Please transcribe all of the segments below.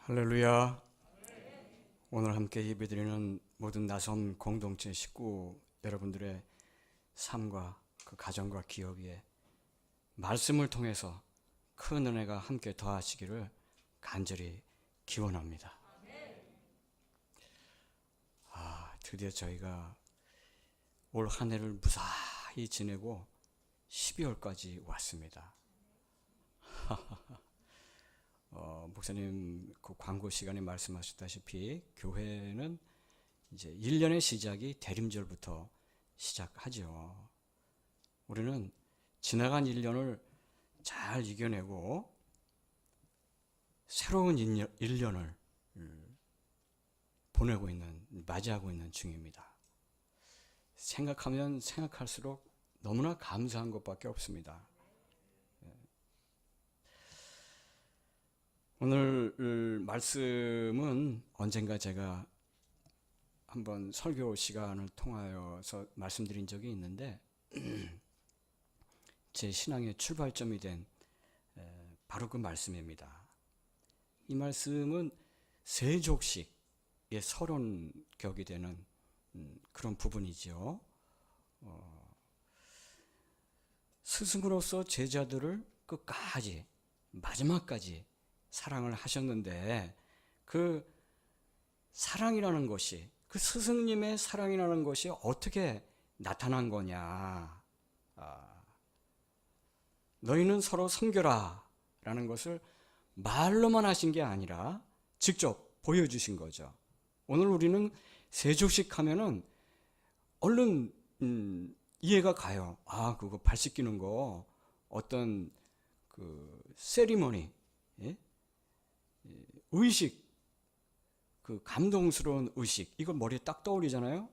할렐루야. 오늘 함께 예배드리는 모든 나섬 공동체 식구 여러분들의 삶과 그 가정과 기업 위에 말씀을 통해서 큰 은혜가 함께 더하시기를 간절히 기원합니다. 드디어 저희가 올 한 해를 무사히 지내고 12월까지 왔습니다. 목사님 그 광고 시간에 말씀하셨다시피 교회는 이제 1년의 시작이 대림절부터 시작하죠. 우리는 지나간 1년을 잘 이겨내고 새로운 1년을 보내고 있는, 맞이하고 있는 중입니다. 생각하면 생각할수록 너무나 감사한 것밖에 없습니다. 오늘 말씀은 언젠가 제가 한번 설교 시간을 통하여서 말씀드린 적이 있는데 제 신앙의 출발점이 된 바로 그 말씀입니다. 이 말씀은 세족식의 서론격이 되는 그런 부분이죠. 스승으로서 제자들을 끝까지 마지막까지 사랑을 하셨는데 그 사랑이라는 것이, 그 스승님의 사랑이라는 것이 어떻게 나타난 거냐. 너희는 서로 섬겨라 라는 것을 말로만 하신 게 아니라 직접 보여주신 거죠. 오늘 우리는 세족식 하면은 얼른 이해가 가요. 그거 발 씻기는 거, 어떤 그 세리머니, 의식, 그 감동스러운 의식, 이걸 머리에 딱 떠올리잖아요.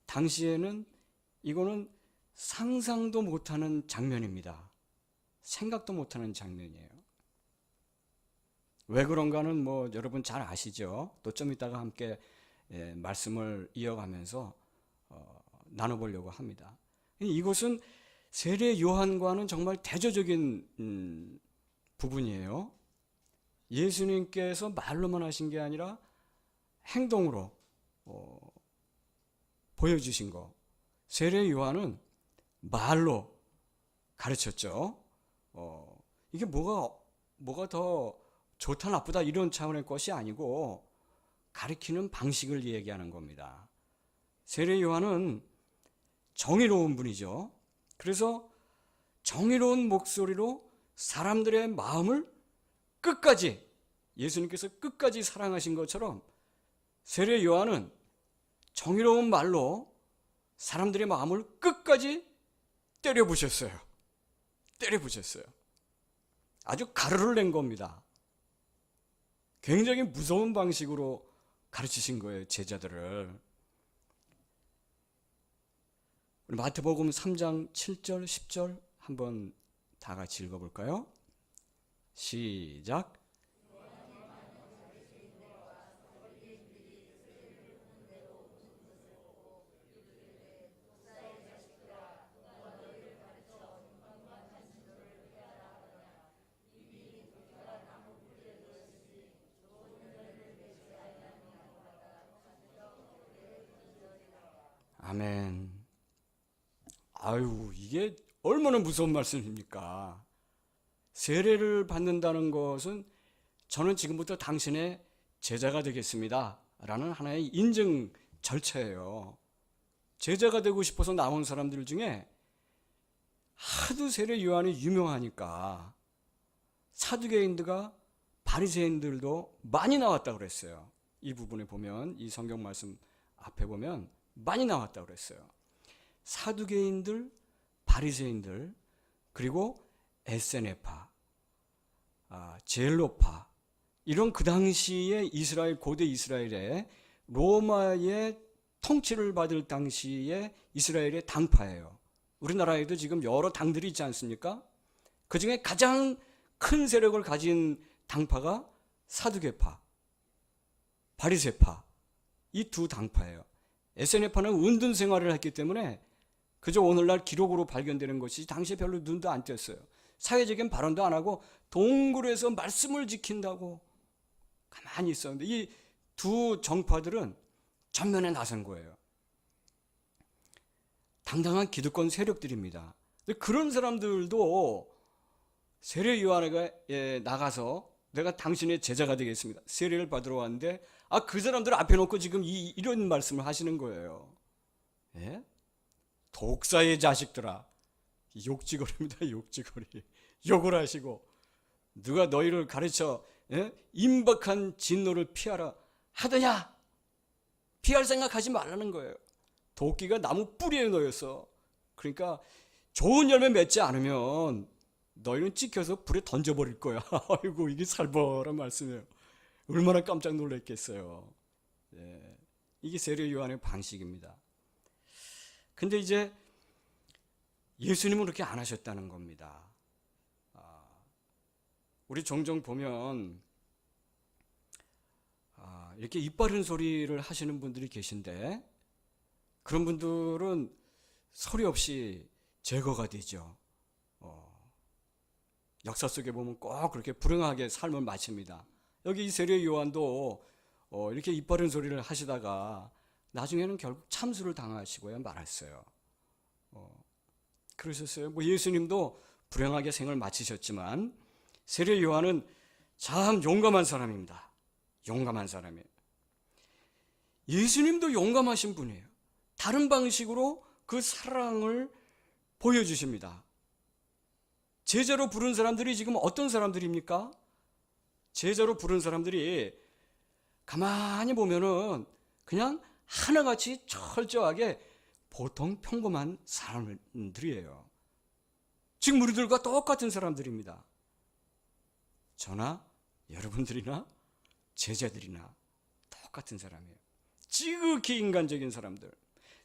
당시에는 이거는 상상도 못하는 장면입니다. 생각도 못하는 장면이에요. 왜 그런가는 뭐 여러분 잘 아시죠? 또 좀 이따가 함께 말씀을 이어가면서 나눠보려고 합니다. 이것은 세례 요한과는 정말 대조적인 부분이에요. 예수님께서 말로만 하신 게 아니라 행동으로 보여주신 거. 세례 요한은 말로 가르쳤죠. 이게 뭐가 더 좋다 나쁘다 이런 차원의 것이 아니고 가르치는 방식을 얘기하는 겁니다. 세례 요한은 정의로운 분이죠. 그래서 정의로운 목소리로 사람들의 마음을 끝까지, 예수님께서 끝까지 사랑하신 것처럼 세례 요한은 정의로운 말로 사람들의 마음을 끝까지 때려부셨어요. 아주 가루를 낸 겁니다. 굉장히 무서운 방식으로 가르치신 거예요, 제자들을. 우리 마태복음 3장 7절 10절 한번 다 같이 읽어볼까요? 시작. 아멘. 이게 얼마나 무서운 말씀입니까? 세례를 받는다는 것은 저는 지금부터 당신의 제자가 되겠습니다 라는 하나의 인증 절차예요. 제자가 되고 싶어서 나온 사람들 중에 하도 세례 요한이 유명하니까 사두개인들과 바리새인들도 많이 나왔다고 그랬어요. 이 부분에 보면, 이 성경 말씀 앞에 보면 많이 나왔다고 그랬어요. 사두개인들, 바리새인들, 그리고 에세네파, 젤로파, 이런 그 당시에 고대 이스라엘의 로마의 통치를 받을 당시에 이스라엘의 당파예요. 우리나라에도 지금 여러 당들이 있지 않습니까? 그 중에 가장 큰 세력을 가진 당파가 사두개파, 바리새파, 이 두 당파예요. 에세네파는 은둔 생활을 했기 때문에 그저 오늘날 기록으로 발견되는 것이 당시에 별로 눈도 안 띄었어요. 사회적인 발언도 안 하고 동굴에서 말씀을 지킨다고 가만히 있었는데 이 두 정파들은 전면에 나선 거예요. 당당한 기득권 세력들입니다. 그런 사람들도 세례 요한에게 나가서 내가 당신의 제자가 되겠습니다. 세례를 받으러 왔는데 그 사람들 앞에 놓고 지금 이런 말씀을 하시는 거예요. 예? 독사의 자식들아. 욕지거리입니다. 욕지거리. 욕을 하시고 누가 너희를 가르쳐 임박한 진노를 피하라 하더냐? 피할 생각하지 말라는 거예요. 도끼가 나무 뿌리에 놓여서 그러니까 좋은 열매 맺지 않으면 너희는 찍혀서 불에 던져버릴 거야. 아이고 이게 살벌한 말씀이에요. 얼마나 깜짝 놀랐겠어요. 예, 이게 세례 요한의 방식입니다. 근데 이제 예수님은 그렇게 안 하셨다는 겁니다. 우리 종종 보면 이렇게 입 바른 소리를 하시는 분들이 계신데 그런 분들은 소리 없이 제거가 되죠. 역사 속에 보면 꼭 그렇게 불행하게 삶을 마칩니다. 여기 이 세례 요한도 이렇게 입 바른 소리를 하시다가 나중에는 결국 참수를 당하시고야 말았어요. 그러셨어요. 예수님도 불행하게 생을 마치셨지만 세례 요한은 참 용감한 사람입니다. 용감한 사람이에요. 예수님도 용감하신 분이에요. 다른 방식으로 그 사랑을 보여주십니다. 제자로 부른 사람들이 지금 어떤 사람들입니까? 제자로 부른 사람들이 가만히 보면은 그냥 하나같이 철저하게 보통 평범한 사람들이에요. 지금 우리들과 똑같은 사람들입니다. 저나 여러분들이나 제자들이나 똑같은 사람이에요. 지극히 인간적인 사람들.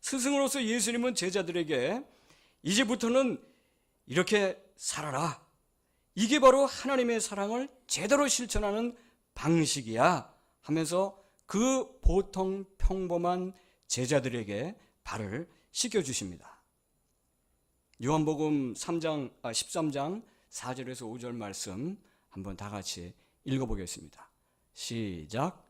스승으로서 예수님은 제자들에게 이제부터는 이렇게 살아라. 이게 바로 하나님의 사랑을 제대로 실천하는 방식이야 하면서 그 보통 평범한 제자들에게 발을 씻겨주십니다. 요한복음 13장 4절에서 5절 말씀 한번 다 같이 읽어보겠습니다. 시작.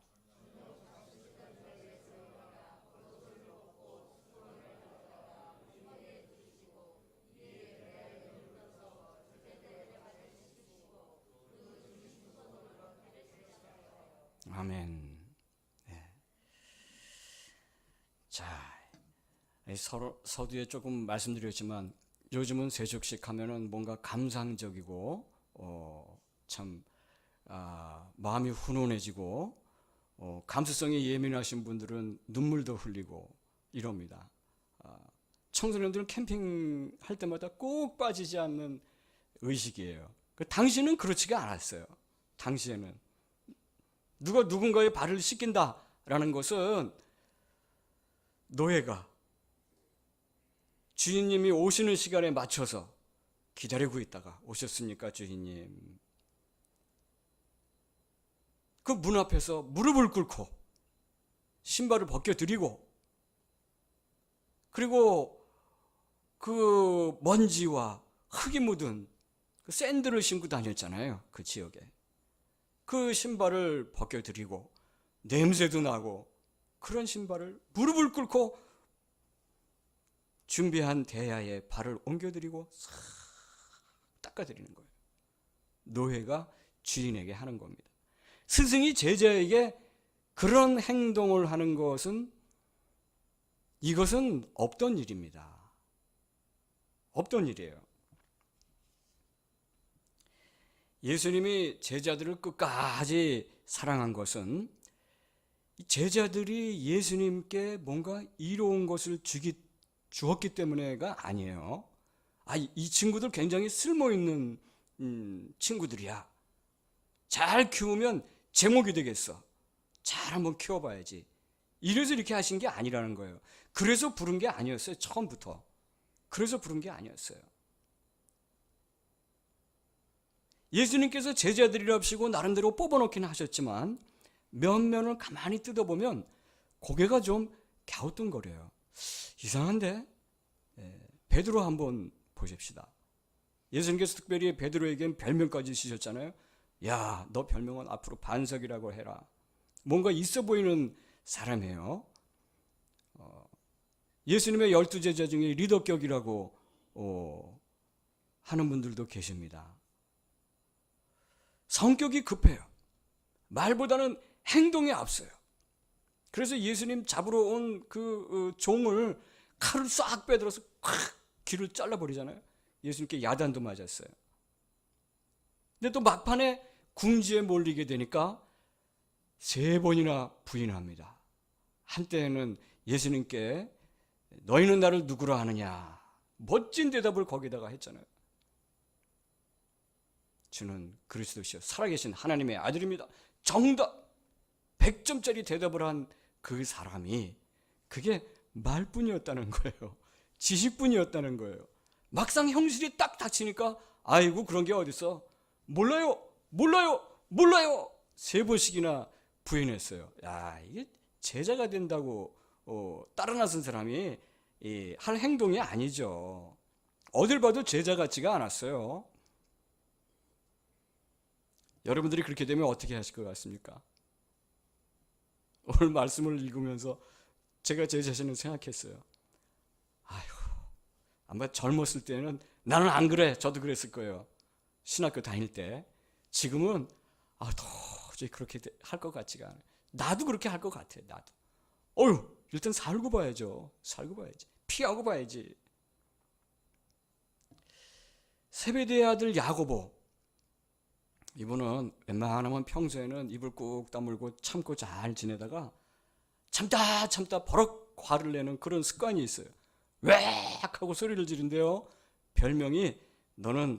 아멘. 네. 자, 서두에 조금 말씀드렸지만 요즘은 세족식 하면은 뭔가 감상적이고 참 마음이 훈훈해지고 감수성이 예민하신 분들은 눈물도 흘리고 이럽니다. 청소년들은 캠핑할 때마다 꼭 빠지지 않는 의식이에요. 당시는 그렇지가 않았어요. 당시에는 누가 누군가의 발을 씻긴다라는 것은 노예가 주인님이 오시는 시간에 맞춰서 기다리고 있다가 오셨습니까 주인님? 그 문 앞에서 무릎을 꿇고 신발을 벗겨드리고 그리고 그 먼지와 흙이 묻은 그 샌들을 신고 다녔잖아요. 그 지역에. 그 신발을 벗겨드리고 냄새도 나고 그런 신발을 무릎을 꿇고 준비한 대야에 발을 옮겨드리고 싹 닦아드리는 거예요. 노예가 주인에게 하는 겁니다. 스승이 제자에게 그런 행동을 하는 것은 이것은 없던 일입니다. 없던 일이에요. 예수님이 제자들을 끝까지 사랑한 것은 제자들이 예수님께 뭔가 이로운 것을 주었기 때문에가 아니에요. 이 친구들 굉장히 쓸모있는 친구들이야. 잘 키우면 제목이 되겠어. 잘 한번 키워봐야지. 이래서 이렇게 하신 게 아니라는 거예요. 그래서 부른 게 아니었어요. 처음부터. 그래서 부른 게 아니었어요. 예수님께서 제자들이랍시고 나름대로 뽑아놓긴 하셨지만 면면을 가만히 뜯어보면 고개가 좀 갸우뚱거려요. 이상한데? 베드로 한번 보십시다. 예수님께서 특별히 베드로에겐 별명까지 주셨잖아요. 야, 너 별명은 앞으로 반석이라고 해라. 뭔가 있어 보이는 사람이에요. 예수님의 12제자 중에 리더격이라고 하는 분들도 계십니다. 성격이 급해요. 말보다는 행동에 앞서요. 그래서 예수님 잡으러 온 그 종을 칼을 싹 빼들어서 콱 귀를 잘라버리잖아요. 예수님께 야단도 맞았어요. 근데 또 막판에 궁지에 몰리게 되니까 3번이나 부인합니다. 한때는 예수님께 너희는 나를 누구라 하느냐, 멋진 대답을 거기다가 했잖아요. 주는 그리스도시요 살아계신 하나님의 아들입니다. 정답 100점짜리 대답을 한 그 사람이 그게 말뿐이었다는 거예요. 지식뿐이었다는 거예요. 막상 형실이 딱 닥치니까 아이고 그런 게 어딨어, 몰라요 3번씩이나 부인했어요. 야, 이게 제자가 된다고 따라 나선 사람이 할 행동이 아니죠. 어딜 봐도 제자 같지가 않았어요. 여러분들이 그렇게 되면 어떻게 하실 것 같습니까? 오늘 말씀을 읽으면서 제가 제 자신을 생각했어요. 아휴, 아마 젊었을 때는 나는 안 그래, 저도 그랬을 거예요. 신학교 다닐 때. 지금은 도저히 그렇게 할 것 같지가 않아요. 나도 그렇게 할 것 같아. 나도. 일단 살고 봐야죠. 피하고 봐야지. 세베대의 아들 야고보, 이분은 웬만하면 평소에는 입을 꾹 다물고 참고 잘 지내다가 참다 버럭 화를 내는 그런 습관이 있어요. 웽 하고 소리를 지른대요. 별명이 너는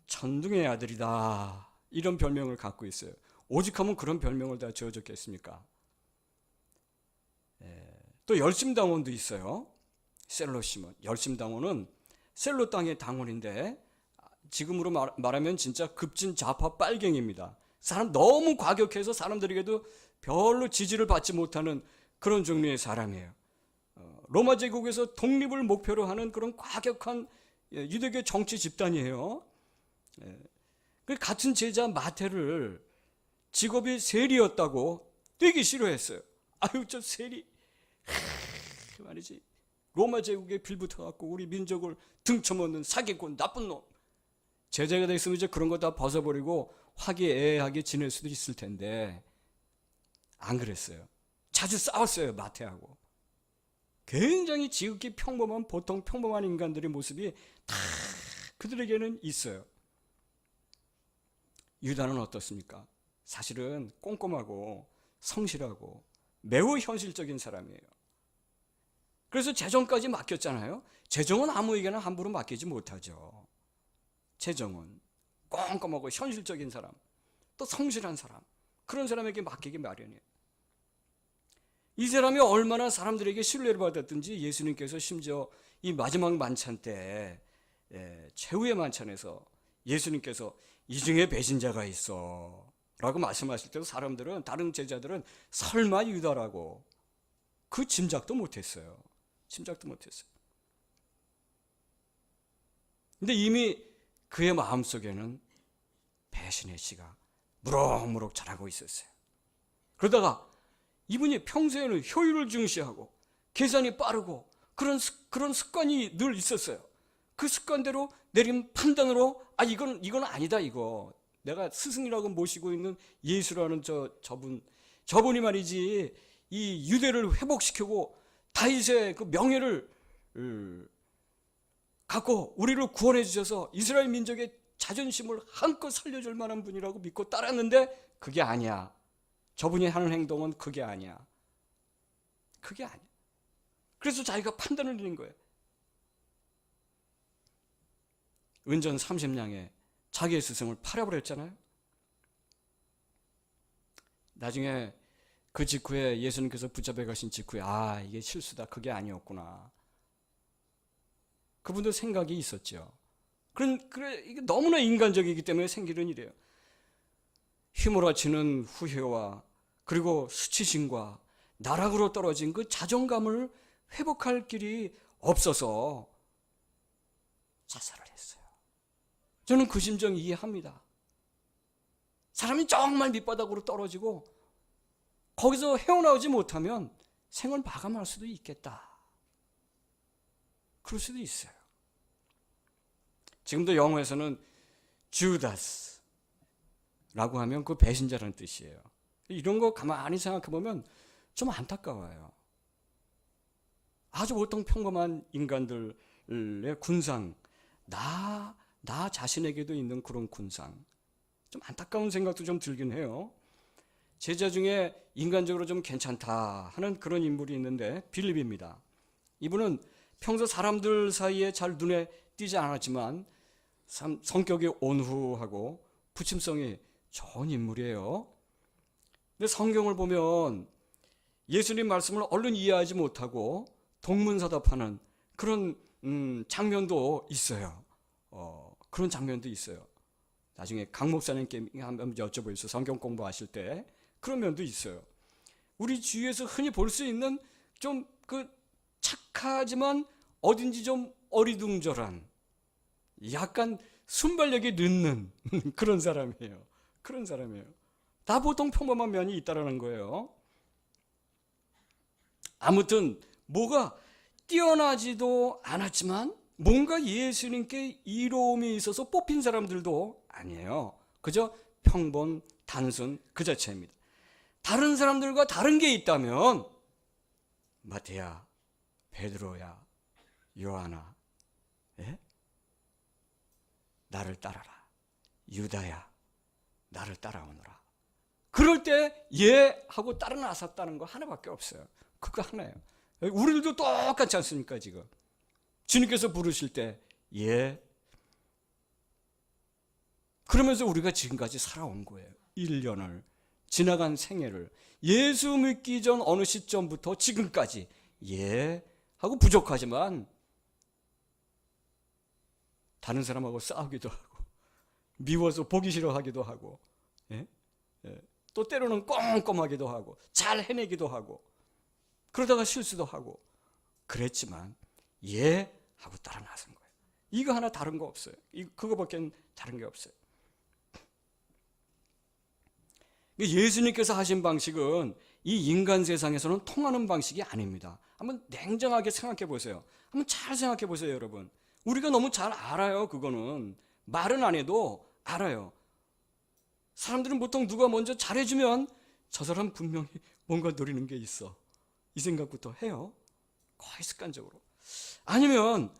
천둥의 아들이다, 이런 별명을 갖고 있어요. 오직하면 그런 별명을 다 지어줬겠습니까? 또 열심당원도 있어요. 셀로 시몬. 열심당원은 셀로 땅의 당원인데 지금으로 말하면 진짜 급진 좌파 빨갱입니다. 사람 너무 과격해서 사람들에게도 별로 지지를 받지 못하는 그런 종류의 사람이에요. 로마 제국에서 독립을 목표로 하는 그런 과격한 유대교 정치 집단이에요. 같은 제자 마태를 직업이 세리였다고 되게 싫어했어요. 아유, 저 세리 말이지, 로마 제국에 빌붙어갖고 우리 민족을 등쳐먹는 사기꾼, 나쁜 놈. 제자가 됐으면 이제 그런 거 다 벗어버리고 화기애애하게 지낼 수도 있을 텐데 안 그랬어요. 자주 싸웠어요, 마태하고. 굉장히 지극히 평범한, 보통 평범한 인간들의 모습이 다 그들에게는 있어요. 유다는 어떻습니까? 사실은 꼼꼼하고 성실하고 매우 현실적인 사람이에요. 그래서 재정까지 맡겼잖아요. 재정은 아무에게나 함부로 맡기지 못하죠. 재정은 꼼꼼하고 현실적인 사람, 또 성실한 사람, 그런 사람에게 맡기기 마련이에요. 이 사람이 얼마나 사람들에게 신뢰를 받았든지 예수님께서 심지어 이 마지막 만찬 때, 최후의 만찬에서 예수님께서 이 중에 배신자가 있어 라고 말씀하실 때도 사람들은, 다른 제자들은 설마 유다라고 그 짐작도 못했어요. 근데 이미 그의 마음속에는 배신의 씨가 무럭무럭 자라고 있었어요. 그러다가 이분이 평소에는 효율을 중시하고 계산이 빠르고 그런 습관이 늘 있었어요. 그 습관대로 내린 판단으로 이건 아니다, 이거. 내가 스승이라고 모시고 있는 예수라는 저분이 말이지, 이 유대를 회복시키고 다윗의 그 명예를 갖고 우리를 구원해 주셔서 이스라엘 민족의 자존심을 한껏 살려줄 만한 분이라고 믿고 따랐는데 그게 아니야. 저분이 하는 행동은 그게 아니야. 그래서 자기가 판단을 내린 거예요. 은전 30냥에 자기의 스승을 팔아버렸잖아요. 나중에 그 직후에 예수님께서 붙잡혀 가신 직후에 이게 실수다, 그게 아니었구나. 그분도 생각이 있었죠. 이게 너무나 인간적이기 때문에 생기는 일이에요. 휘몰아치는 후회와 그리고 수치심과 나락으로 떨어진 그 자존감을 회복할 길이 없어서 자살을 했어요. 저는 그 심정 이해합니다. 사람이 정말 밑바닥으로 떨어지고 거기서 헤어나오지 못하면 생을 마감할 수도 있겠다. 그럴 수도 있어요. 지금도 영어에서는 주다스라고 하면 그 배신자라는 뜻이에요. 이런 거 가만히 생각해 보면 좀 안타까워요. 아주 보통 평범한 인간들의 군상, 나 자신에게도 있는 그런 군상, 좀 안타까운 생각도 좀 들긴 해요. 제자 중에 인간적으로 좀 괜찮다 하는 그런 인물이 있는데 빌립입니다. 이분은 평소 사람들 사이에 잘 눈에 띄지 않았지만 성격이 온후하고 부침성이 좋은 인물이에요. 근데 성경을 보면 예수님 말씀을 얼른 이해하지 못하고 동문서답하는 그런 장면도 있어요. 그런 장면도 있어요. 나중에 강 목사님께 한번 여쭤보세요. 성경 공부하실 때 그런 면도 있어요. 우리 주위에서 흔히 볼 수 있는 좀 그 착하지만 어딘지 좀 어리둥절한, 약간 순발력이 늦는 그런 사람이에요. 그런 사람이에요. 다 보통 평범한 면이 있다라는 거예요. 아무튼 뭐가 뛰어나지도 않았지만 뭔가 예수님께 이로움이 있어서 뽑힌 사람들도 아니에요. 그저 평범, 단순 그 자체입니다. 다른 사람들과 다른 게 있다면 마태야, 베드로야, 요한아, 예? 나를 따라라. 유다야, 나를 따라오너라. 그럴 때 예 하고 따라 나섰다는 거 하나밖에 없어요. 그거 하나예요. 우리들도 똑같지 않습니까? 지금 주님께서 부르실 때 예, 그러면서 우리가 지금까지 살아온 거예요. 1년을, 지나간 생애를 예수 믿기 전 어느 시점부터 지금까지 예 하고 부족하지만 다른 사람하고 싸우기도 하고 미워서 보기 싫어하기도 하고, 예? 예. 또 때로는 꼼꼼하기도 하고 잘 해내기도 하고 그러다가 실수도 하고 그랬지만 예 하고 따라 나선 거예요. 이거 하나 다른 거 없어요. 그거밖에 다른 게 없어요. 예수님께서 하신 방식은 이 인간 세상에서는 통하는 방식이 아닙니다. 한번 냉정하게 생각해 보세요. 한번 잘 생각해 보세요, 여러분. 우리가 너무 잘 알아요. 그거는 말은 안 해도 알아요. 사람들은 보통 누가 먼저 잘해주면 저 사람 분명히 뭔가 노리는 게 있어, 이 생각부터 해요. 거의 습관적으로. 아니면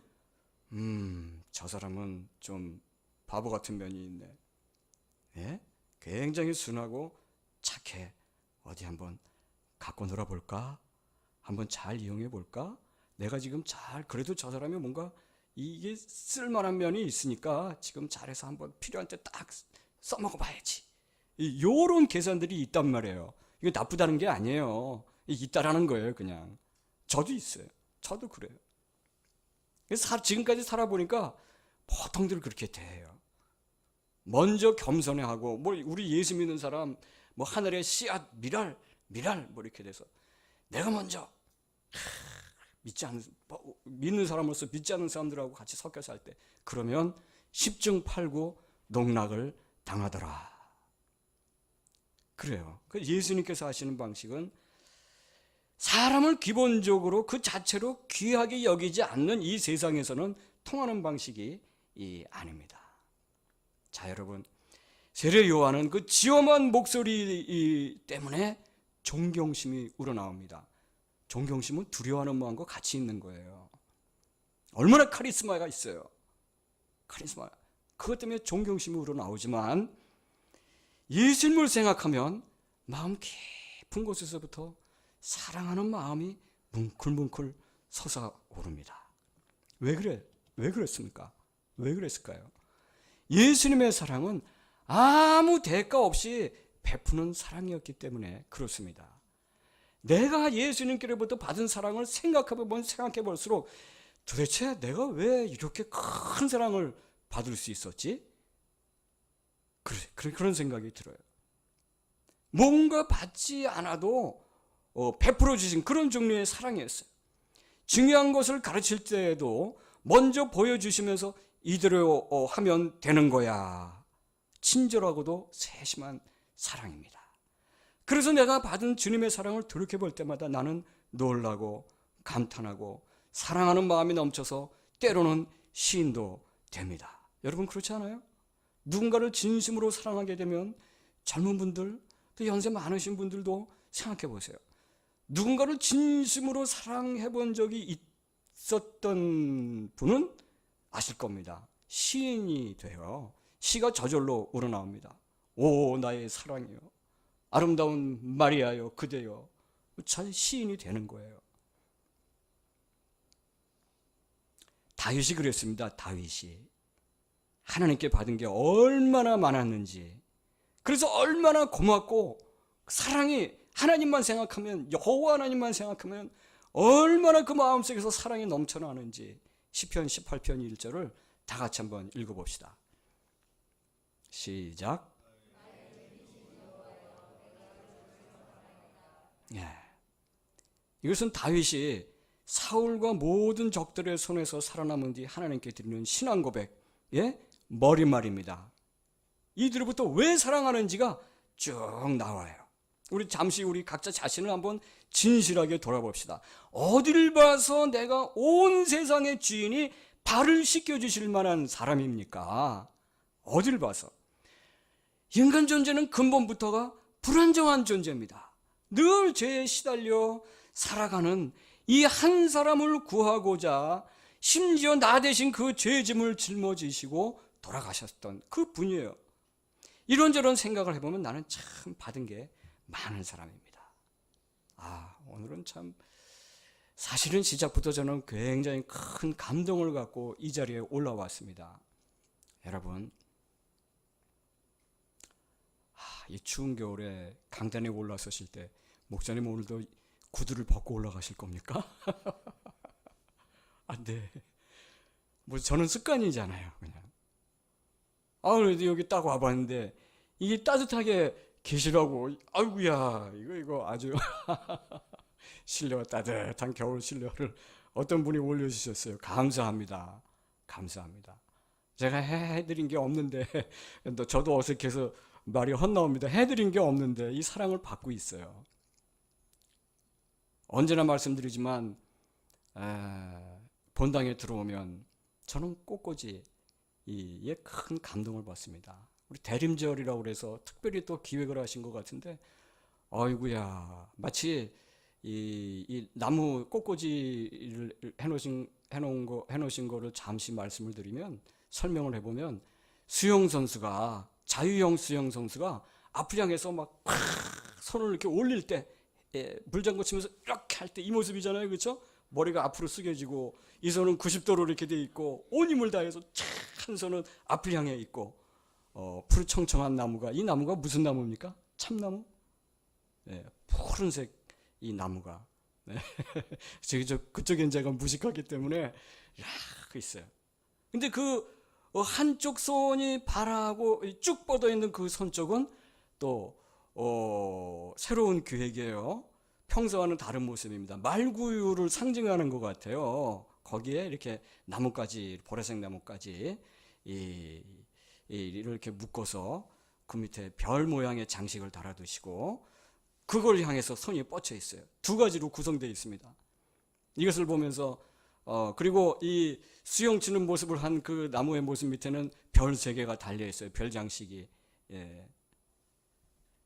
저 사람은 좀 바보 같은 면이 있네. 예? 굉장히 순하고 착해. 어디 한번 갖고 놀아볼까? 한번 잘 이용해볼까? 내가 지금 그래도 저 사람이 뭔가 이게 쓸만한 면이 있으니까 지금 잘해서 한번 필요한 때 딱 써먹어봐야지. 요런 계산들이 있단 말이에요. 이게 나쁘다는 게 아니에요. 있다라는 거예요, 그냥. 저도 있어요. 저도 그래요. 지금까지 살아보니까 보통들 그렇게 돼요. 먼저 겸손해하고, 우리 예수 믿는 사람, 하늘의 씨앗, 미랄, 이렇게 돼서 내가 먼저 믿는 사람으로서 믿지 않는 사람들하고 같이 섞여 살 때, 그러면 10중 8구 농락을 당하더라. 그래요. 예수님께서 하시는 방식은 사람을 기본적으로 그 자체로 귀하게 여기지 않는 이 세상에서는 통하는 방식이 아닙니다. 자, 여러분, 세례 요한은 그 지엄한 목소리 때문에 존경심이 우러나옵니다. 존경심은 두려워하는 마음과 같이 있는 거예요. 얼마나 카리스마가 있어요. 카리스마. 그것 때문에 존경심이 우러나오지만 예수님을 생각하면 마음 깊은 곳에서부터 사랑하는 마음이 뭉클뭉클 솟아오릅니다. 왜 그랬습니까? 왜 그랬을까요? 예수님의 사랑은 아무 대가 없이 베푸는 사랑이었기 때문에 그렇습니다. 내가 예수님께로부터 받은 사랑을 생각해 볼수록 도대체 내가 왜 이렇게 큰 사랑을 받을 수 있었지? 그런 생각이 들어요. 뭔가 받지 않아도 베풀어 주신 그런 종류의 사랑이었어요. 중요한 것을 가르칠 때에도 먼저 보여주시면서 이대로 하면 되는 거야. 친절하고도 세심한 사랑입니다. 그래서 내가 받은 주님의 사랑을 돌이켜볼 때마다 나는 놀라고 감탄하고 사랑하는 마음이 넘쳐서 때로는 시인도 됩니다. 여러분 그렇지 않아요? 누군가를 진심으로 사랑하게 되면 젊은 분들, 또 연세 많으신 분들도 생각해 보세요. 누군가를 진심으로 사랑해 본 적이 있었던 분은 아실 겁니다. 시인이 돼요. 시가 저절로 우러나옵니다. 오 나의 사랑이요, 아름다운 마리아요, 그대요. 잘 시인이 되는 거예요. 다윗이 그랬습니다. 다윗이 하나님께 받은 게 얼마나 많았는지, 그래서 얼마나 고맙고 사랑이 하나님만 생각하면, 여호와 하나님만 생각하면 얼마나 그 마음속에서 사랑이 넘쳐나는지 시편 18편 1절을 다 같이 한번 읽어봅시다. 시작. 예. 이것은 다윗이 사울과 모든 적들의 손에서 살아남은 뒤 하나님께 드리는 신앙 고백의 머릿말입니다. 이들로부터 왜 사랑하는지가 쭉 나와요. 우리 잠시 우리 각자 자신을 한번 진실하게 돌아봅시다. 어디를 봐서 내가 온 세상의 주인이 발을 씻겨주실 만한 사람입니까? 어디를 봐서? 인간 존재는 근본부터가 불안정한 존재입니다. 늘 죄에 시달려 살아가는 이 한 사람을 구하고자 심지어 나 대신 그 죄짐을 짊어지시고 돌아가셨던 그 분이에요. 이런저런 생각을 해보면 나는 참 받은 게 많은 사람입니다. 오늘은 참 사실은 시작부터 저는 굉장히 큰 감동을 갖고 이 자리에 올라왔습니다. 여러분, 이 추운 겨울에 강단에 올라서실 때 목사님 오늘도 구두를 벗고 올라가실 겁니까? 안 돼. 뭐 저는 습관이잖아요, 그냥. 그래도 여기 딱 와봤는데 이게 따뜻하게 계시라고. 아이고야, 이거 아주 실내화, 따뜻한 겨울 실내화를 어떤 분이 올려주셨어요. 감사합니다. 감사합니다. 제가 해드린 게 없는데, 저도 어색해서 말이 헛나옵니다. 해드린 게 없는데 이 사랑을 받고 있어요. 언제나 말씀드리지만 본당에 들어오면 저는 꽃꽂이에 큰 감동을 받습니다. 우리 대림절이라고 그래서 특별히 또 기획을 하신 것 같은데, 아이고야, 마치 이 나무 꽃꽂이를 해놓으신 거를 잠시 말씀을 드리면, 설명을 해보면, 자유형 수영 선수가 앞을 향해서 막 손을 이렇게 올릴 때, 물장구 치면서 이렇게 할 때 이 모습이잖아요, 그렇죠? 머리가 앞으로 숙여지고 이 손은 90도로 이렇게 돼 있고 온 힘을 다해서 한 손은 앞을 향해 있고, 푸르청청한 나무가, 이 나무가 무슨 나무입니까? 참나무? 네, 푸른색 이 나무가. 네. 그쪽엔 제가 무식하기 때문에 있어요. 근데 그 한쪽 손이 발하고 쭉 뻗어 있는 그 손 쪽은 또 새로운 계획이에요. 평소와는 다른 모습입니다. 말구유를 상징하는 것 같아요. 거기에 이렇게 나뭇가지, 보라색 나뭇가지 이렇게 묶어서 그 밑에 별 모양의 장식을 달아두시고 그걸 향해서 손이 뻗쳐 있어요. 두 가지로 구성되어 있습니다. 이것을 보면서 그리고 이 수영 치는 모습을 한 그 나무의 모습 밑에는 별 3개가 달려 있어요. 별 장식이.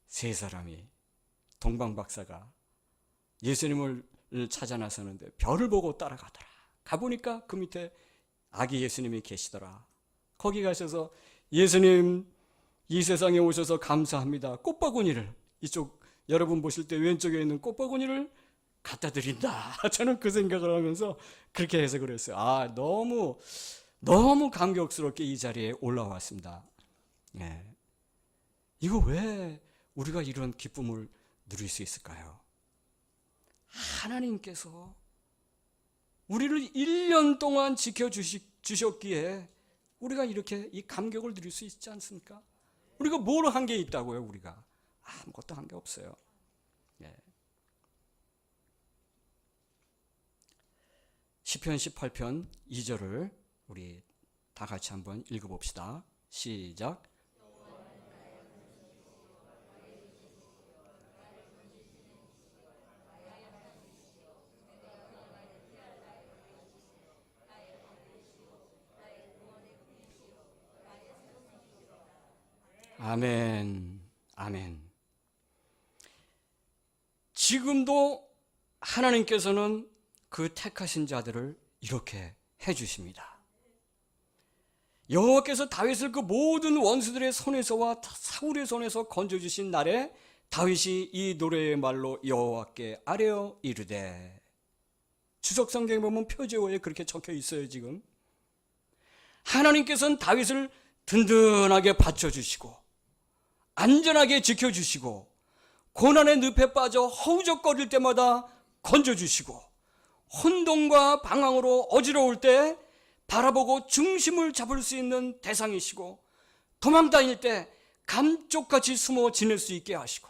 세 사람이, 동방박사가 예수님을 찾아 나서는데 별을 보고 따라가더라. 가보니까 그 밑에 아기 예수님이 계시더라. 거기 가셔서 예수님, 이 세상에 오셔서 감사합니다. 꽃바구니를, 이쪽 여러분 보실 때 왼쪽에 있는 꽃바구니를 갖다 드린다. 저는 그 생각을 하면서 그렇게 해석을 했어요. 너무 감격스럽게 이 자리에 올라왔습니다. 이거 왜 우리가 이런 기쁨을 누릴 수 있을까요? 하나님께서 우리를 1년 동안 지켜주셨기에 우리가 이렇게 이 감격을 누릴 수 있지 않습니까? 우리가 뭘 한 게 있다고요? 우리가 아무것도 한 게 없어요. 시편 18편 2절을 우리 다 같이 한번 읽어봅시다. 시작. 아멘, 아멘. 지금도 하나님께서는 그 택하신 자들을 이렇게 해주십니다. 여호와께서 다윗을 그 모든 원수들의 손에서와 사울의 손에서 건져주신 날에 다윗이 이 노래의 말로 여호와께 아뢰어 이르되, 주석성경에 보면 표제어에 그렇게 적혀 있어요. 지금 하나님께서는 다윗을 든든하게 받쳐주시고 안전하게 지켜주시고 고난의 늪에 빠져 허우적거릴 때마다 건져주시고 혼돈과 방황으로 어지러울 때 바라보고 중심을 잡을 수 있는 대상이시고 도망다닐 때 감쪽같이 숨어 지낼 수 있게 하시고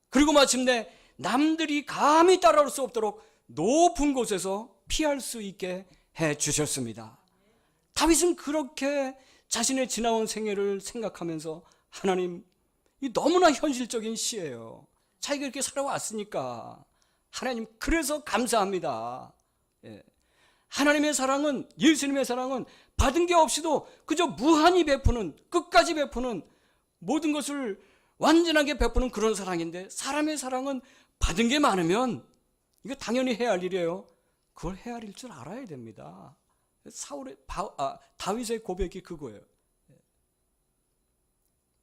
그리고 마침내 남들이 감히 따라올 수 없도록 높은 곳에서 피할 수 있게 해주셨습니다. 다윗은 그렇게 자신의 지나온 생애를 생각하면서 하나님, 이 너무나 현실적인 시예요. 자기가 이렇게 살아왔으니까 하나님 그래서 감사합니다. 예. 하나님의 사랑은, 예수님의 사랑은 받은 게 없이도 그저 무한히 베푸는, 끝까지 베푸는, 모든 것을 완전하게 베푸는 그런 사랑인데, 사람의 사랑은 받은 게 많으면 이거 당연히 해야 할 일이에요. 그걸 헤아릴 줄 알아야 됩니다. 다윗의 고백이 그거예요.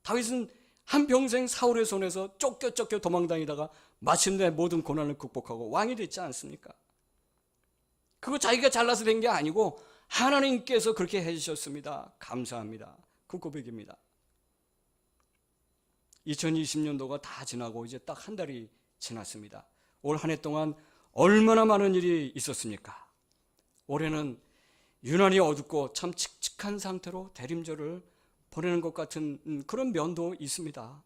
다윗은 한평생 사울의 손에서 쫓겨 도망다니다가 마침내 모든 고난을 극복하고 왕이 됐지 않습니까? 그거 자기가 잘나서 된 게 아니고 하나님께서 그렇게 해주셨습니다. 감사합니다. 그 고백입니다. 2020년도가 다 지나고 이제 딱 한 달이 지났습니다. 올 한 해 동안 얼마나 많은 일이 있었습니까? 올해는 유난히 어둡고 참 칙칙한 상태로 대림절을 보내는 것 같은 그런 면도 있습니다.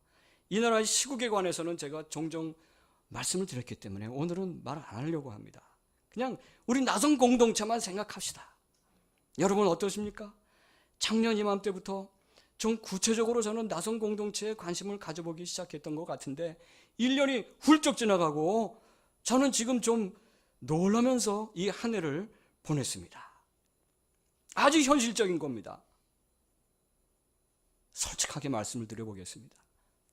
이 나라의 시국에 관해서는 제가 종종 말씀을 드렸기 때문에 오늘은 말 안 하려고 합니다. 그냥 우리 나성 공동체만 생각합시다. 여러분 어떠십니까? 작년 이맘때부터 좀 구체적으로 저는 나성 공동체에 관심을 가져보기 시작했던 것 같은데 1년이 훌쩍 지나가고 저는 지금 좀 놀라면서 이 한 해를 보냈습니다. 아주 현실적인 겁니다. 솔직하게 말씀을 드려보겠습니다.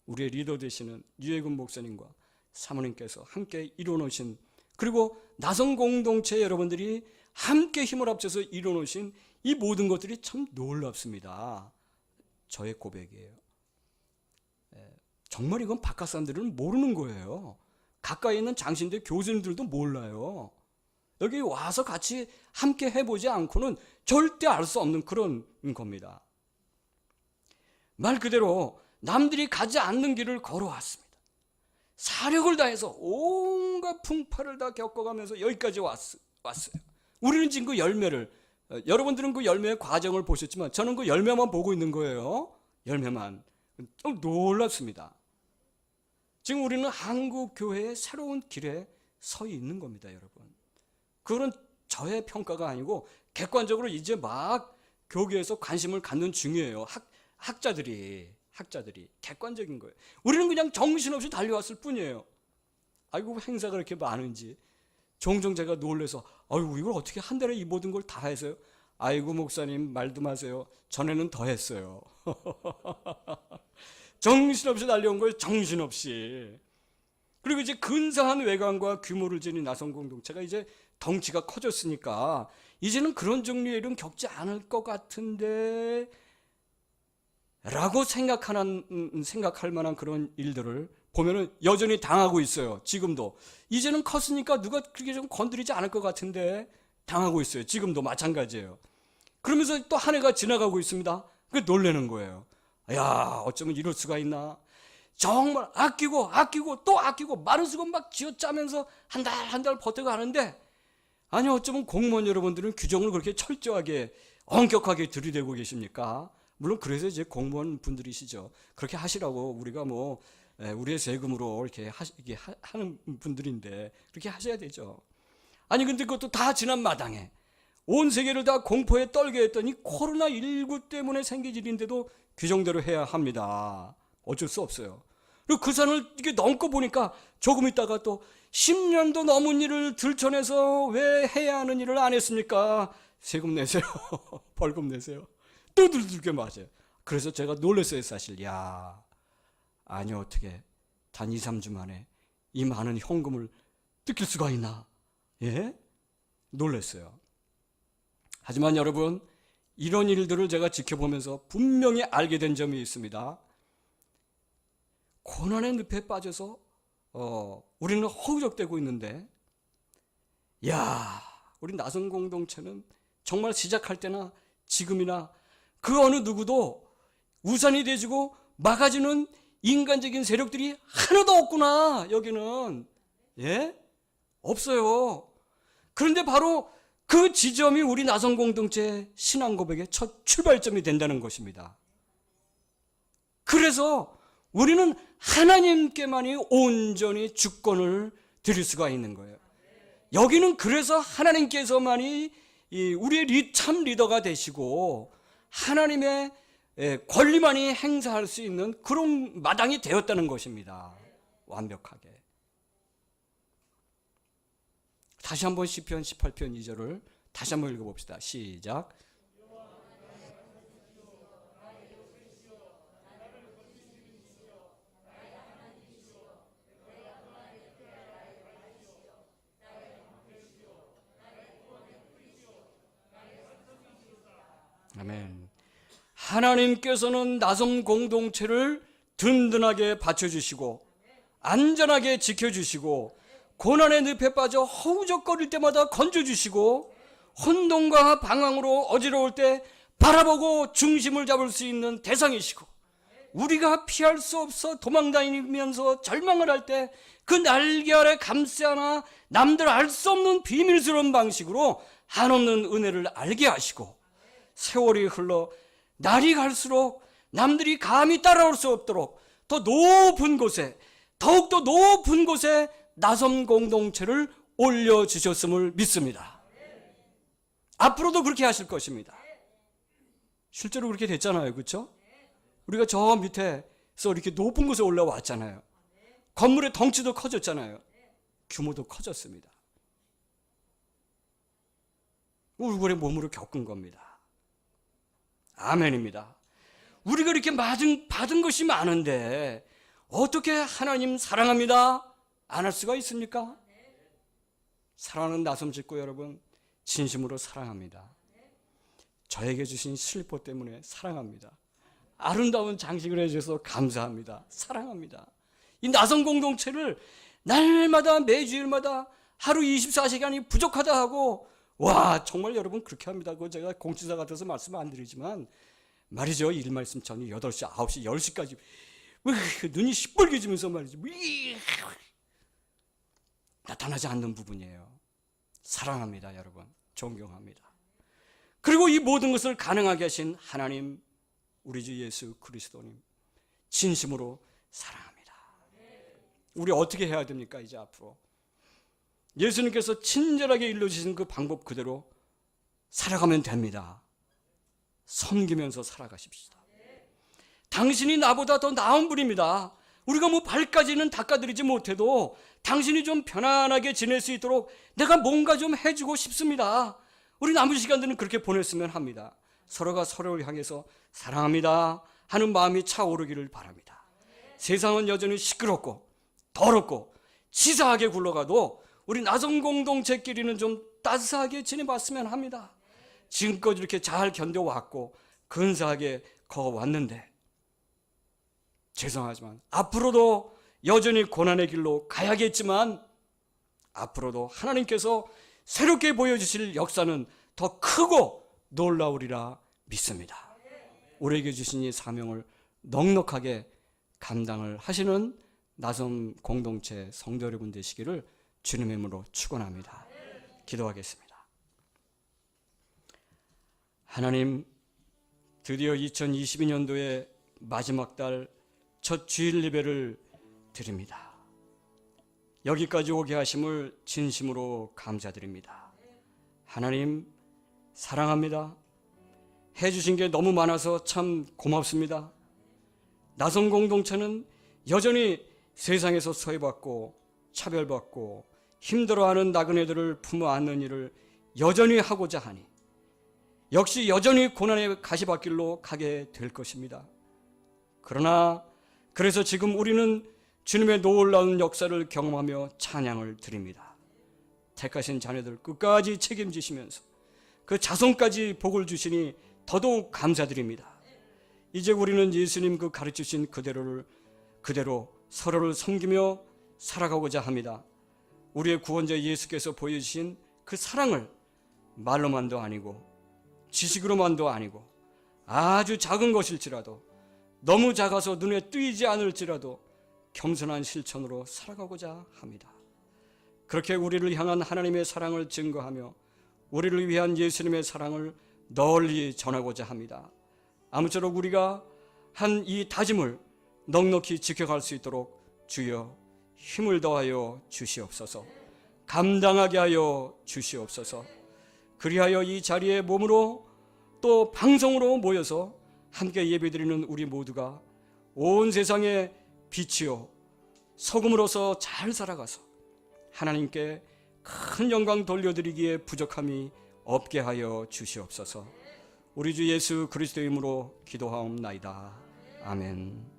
우리의 리더 되시는 유해근 목사님과 사모님께서 함께 이뤄놓으신, 그리고 나성 공동체 여러분들이 함께 힘을 합쳐서 이뤄놓으신 이 모든 것들이 참 놀랍습니다. 저의 고백이에요. 정말 이건 바깥 사람들은 모르는 거예요. 가까이 있는 장신대 교수님들도 몰라요. 여기 와서 같이 함께 해보지 않고는 절대 알 수 없는 그런 겁니다. 말 그대로 남들이 가지 않는 길을 걸어왔습니다. 사력을 다해서 온갖 풍파를 다 겪어가면서 여기까지 왔어요. 우리는 지금 그 열매를, 여러분들은 그 열매의 과정을 보셨지만 저는 그 열매만 보고 있는 거예요. 열매만. 좀 놀랍습니다. 지금 우리는 한국 교회의 새로운 길에 서 있는 겁니다, 여러분. 그건 저의 평가가 아니고 객관적으로 이제 막 교계에서 관심을 갖는 중이에요. 학자들이 객관적인 거예요. 우리는 그냥 정신없이 달려왔을 뿐이에요. 아이고 행사가 그렇게 많은지 종종 제가 놀래서 아이고 이걸 어떻게 한 달에 이 모든 걸 다 해서요? 아이고 목사님 말도 마세요. 전에는 더 했어요. 정신없이 달려온 거예요. 정신없이. 그리고 이제 근사한 외관과 규모를 지닌 나성 공동체가 이제 덩치가 커졌으니까 이제는 그런 종류의 일은 겪지 않을 것 같은데 라고 생각할 만한 그런 일들을 보면은 여전히 당하고 있어요. 지금도. 이제는 컸으니까 누가 그렇게 좀 건드리지 않을 것 같은데 당하고 있어요. 지금도 마찬가지예요. 그러면서 또 한 해가 지나가고 있습니다. 그게 놀라는 거예요. 야, 어쩌면 이럴 수가 있나. 정말 아끼고 또 아끼고 마른 수건 막 쥐어짜면서 한 달 버텨가는데, 아니 어쩌면 공무원 여러분들은 규정을 그렇게 철저하게 엄격하게 들이대고 계십니까? 물론 그래서 이제 공무원 분들이시죠. 그렇게 하시라고 우리가 뭐 우리의 세금으로 이렇게 하는 분들인데 그렇게 하셔야 되죠. 아니 근데 그것도 다 지난 마당에 온 세계를 다 공포에 떨게 했더니 코로나19 때문에 생긴 일인데도 규정대로 해야 합니다. 어쩔 수 없어요. 그리고 그 산을 이렇게 넘고 보니까 조금 있다가 또 10년도 넘은 일을 들춰내서 왜 해야 하는 일을 안 했습니까? 세금 내세요. 벌금 내세요. 또 두들겨 맞아요. 그래서 제가 놀랐어요, 사실. 야, 아니 어떻게 단 2, 3주 만에 이 많은 현금을 뜯길 수가 있나? 예? 놀랐어요. 하지만 여러분, 이런 일들을 제가 지켜보면서 분명히 알게 된 점이 있습니다. 고난의 늪에 빠져서 우리는 허우적대고 있는데, 야, 우리 나성 공동체는 정말 시작할 때나 지금이나 그 어느 누구도 우산이 돼주고 막아주는 인간적인 세력들이 하나도 없구나. 여기는 예? 없어요. 그런데 바로 그 지점이 우리 나성 공동체의 신앙 고백의 첫 출발점이 된다는 것입니다. 그래서 우리는 하나님께만이 온전히 주권을 드릴 수가 있는 거예요. 여기는 그래서 하나님께서만이 우리의 참 리더가 되시고 하나님의 권리만이 행사할 수 있는 그런 마당이 되었다는 것입니다. 완벽하게. 다시 한번 시편 18편 2절을 다시 한번 읽어봅시다. 시작. 아멘. 하나님께서는 나성 공동체를 든든하게 받쳐주시고 안전하게 지켜주시고 고난의 늪에 빠져 허우적거릴 때마다 건져주시고 혼돈과 방황으로 어지러울 때 바라보고 중심을 잡을 수 있는 대상이시고 우리가 피할 수 없어 도망다니면서 절망을 할 때 그 날개 아래 감싸 안아 남들 알 수 없는 비밀스러운 방식으로 한없는 은혜를 알게 하시고 세월이 흘러 날이 갈수록 남들이 감히 따라올 수 없도록 더 높은 곳에 더욱더 높은 곳에 나섬 공동체를 올려주셨음을 믿습니다. 앞으로도 그렇게 하실 것입니다. 실제로 그렇게 됐잖아요. 그렇죠? 우리가 저 밑에서 이렇게 높은 곳에 올라왔잖아요. 건물의 덩치도 커졌잖아요. 규모도 커졌습니다. 우리의 몸으로 겪은 겁니다. 아멘입니다. 우리가 이렇게 받은 것이 많은데 어떻게 하나님 사랑합니다 안 할 수가 있습니까? 사랑하는 나섬 식구 여러분, 진심으로 사랑합니다. 저에게 주신 슬리퍼 때문에 사랑합니다. 아름다운 장식을 해주셔서 감사합니다. 사랑합니다. 이 나섬 공동체를 날마다 매주일마다 하루 24시간이 부족하다 하고 와 정말 여러분 그렇게 합니다. 그거 제가 공치사 같아서 말씀 안 드리지만 말이죠. 일 말씀 전이 8시, 9시, 10시까지 눈이 시뻘개지면서 말이죠. 나타나지 않는 부분이에요. 사랑합니다. 여러분. 존경합니다. 그리고 이 모든 것을 가능하게 하신 하나님 우리 주 예수 그리스도님 진심으로 사랑합니다. 우리 어떻게 해야 됩니까? 이제 앞으로 예수님께서 친절하게 일러주신 그 방법 그대로 살아가면 됩니다. 섬기면서 살아가십시다. 당신이 나보다 더 나은 분입니다. 우리가 뭐 발까지는 닦아드리지 못해도 당신이 좀 편안하게 지낼 수 있도록 내가 뭔가 좀 해주고 싶습니다. 우리 남은 시간들은 그렇게 보냈으면 합니다. 서로가 서로를 향해서 사랑합니다 하는 마음이 차오르기를 바랍니다. 세상은 여전히 시끄럽고 더럽고 치사하게 굴러가도 우리 나성 공동체끼리는 좀 따스하게 지내봤으면 합니다. 지금껏 이렇게 잘 견뎌왔고 근사하게 걸어왔는데 죄송하지만 앞으로도 여전히 고난의 길로 가야겠지만 앞으로도 하나님께서 새롭게 보여주실 역사는 더 크고 놀라우리라 믿습니다. 우리에게 주신 이 사명을 넉넉하게 감당을 하시는 나섬 공동체 성도 여러분 되시기를 주님의 이름으로 축원합니다. 기도하겠습니다. 하나님, 드디어 2022년도의 마지막 달 첫 주일 예배를 드립니다. 여기까지 오게 하심을 진심으로 감사드립니다. 하나님 사랑합니다. 해주신 게 너무 많아서 참 고맙습니다. 나성 공동체는 여전히 세상에서 소외받고 차별받고 힘들어하는 나그네들을 품어 안는 일을 여전히 하고자 하니 역시 여전히 고난의 가시밭길로 가게 될 것입니다. 그러나 그래서 지금 우리는 주님의 놀라운 역사를 경험하며 찬양을 드립니다. 택하신 자녀들 끝까지 책임지시면서 그 자손까지 복을 주시니 더더욱 감사드립니다. 이제 우리는 예수님 그 가르치신 그대로 서로를 섬기며 살아가고자 합니다. 우리의 구원자 예수께서 보여주신 그 사랑을 말로만도 아니고 지식으로만도 아니고 아주 작은 것일지라도 너무 작아서 눈에 띄지 않을지라도 겸손한 실천으로 살아가고자 합니다. 그렇게 우리를 향한 하나님의 사랑을 증거하며 우리를 위한 예수님의 사랑을 널리 전하고자 합니다. 아무쪼록 우리가 한 이 다짐을 넉넉히 지켜갈 수 있도록 주여 힘을 더하여 주시옵소서. 감당하게 하여 주시옵소서. 그리하여 이 자리에 몸으로 또 방송으로 모여서 함께 예배드리는 우리 모두가 온 세상의 빛이요 소금으로서 잘 살아가서 하나님께 큰 영광 돌려드리기에 부족함이 없게 하여 주시옵소서. 우리 주 예수 그리스도의 이름으로 기도하옵나이다. 아멘.